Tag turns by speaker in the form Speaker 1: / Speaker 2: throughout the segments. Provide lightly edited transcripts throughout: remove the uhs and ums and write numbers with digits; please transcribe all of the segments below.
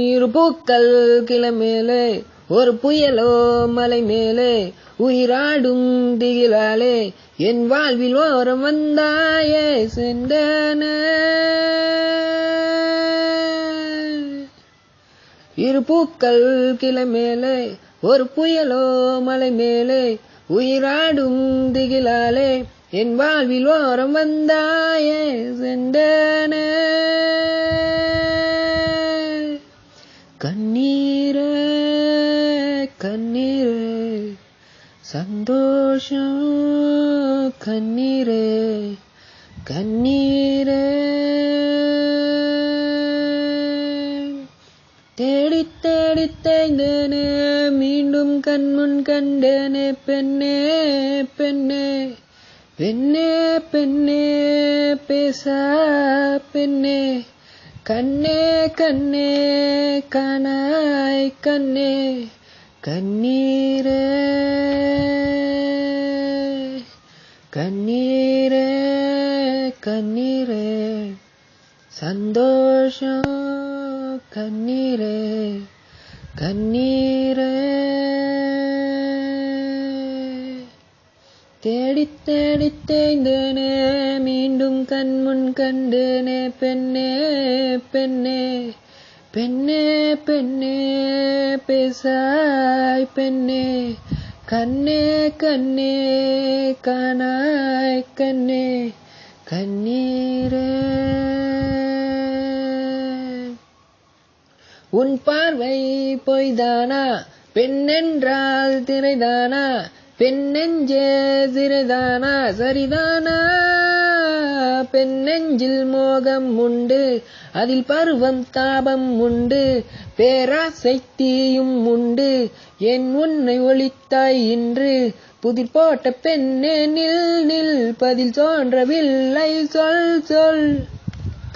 Speaker 1: இரு பூக்கள் கிளை மேலே ஒரு புயலோ மலை மேலே உயிராடும் திகிலாலே என் வாழ்வில் ஓரம் வந்தாயே சென்றன. இரு பூக்கள் கிளை மேலே ஒரு புயலோ மலை மேலே உயிராடும் திகிலாலே என் வாழ்வில் ஓரம் வந்தாயே சென்றன. கண்ணீரே கண்ணீரே சந்தோஷம் கண்ணீரே கண்ணீரே தேடி தேடி தேய்ந்தேனே மீண்டும் கண்முன் கண்டேனே பெண்ணே பெண்ணே பெண்ணே பெண்ணே பேசா பெண்ணே கண்ணே கண்ணே கனாய் கண்ணே கண்ணீரே கண்ணீரே கண்ணீரே சந்தோஷம் கண்ணீரே கண்ணீரே தேடி தேடி தேய்ந்தேனே மீண்டும் கண்முன் கண்டேனே பெண்ணே பெண்ணே பெண்ணே பெண்ணே பேசாய் பெண்ணே கண்ணே கண்ணே கனாய் கண்ணே கண்ணீரே. உன் பார்வை பொய்தானா பெண்ணென்றால் திரைதானா பெண்ணெஞ்சே சிறைதானா சரிதானா பெண்ணெஞ்சில் மோகம் உண்டு அதில் பருவம் தாபம் உண்டு பேராசை தீயும் உண்டு என் உன்னை ஒளித்தாய் இன்று புதிர் போட்ட பெண்ணே நில் நில் பதில் தோன்றவில்லை சொல் சொல்.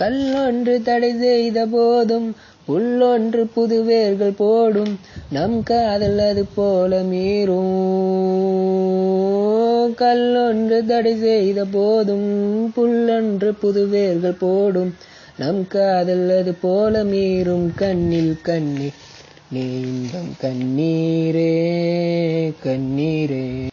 Speaker 1: கல்லொன்று தடை செய்த போதும் புல்லொன்று புது வேர்கள் போடும் நம் காதல் அது போல மீறும். கல்லொன்று தடை செய்த போதும் புல்லொன்று புது வேர்கள் போடும் நம் காதல் அது போல மீறும். கண்ணில் கண்ணீர் நீந்தம் கண்ணீரே கண்ணீரே.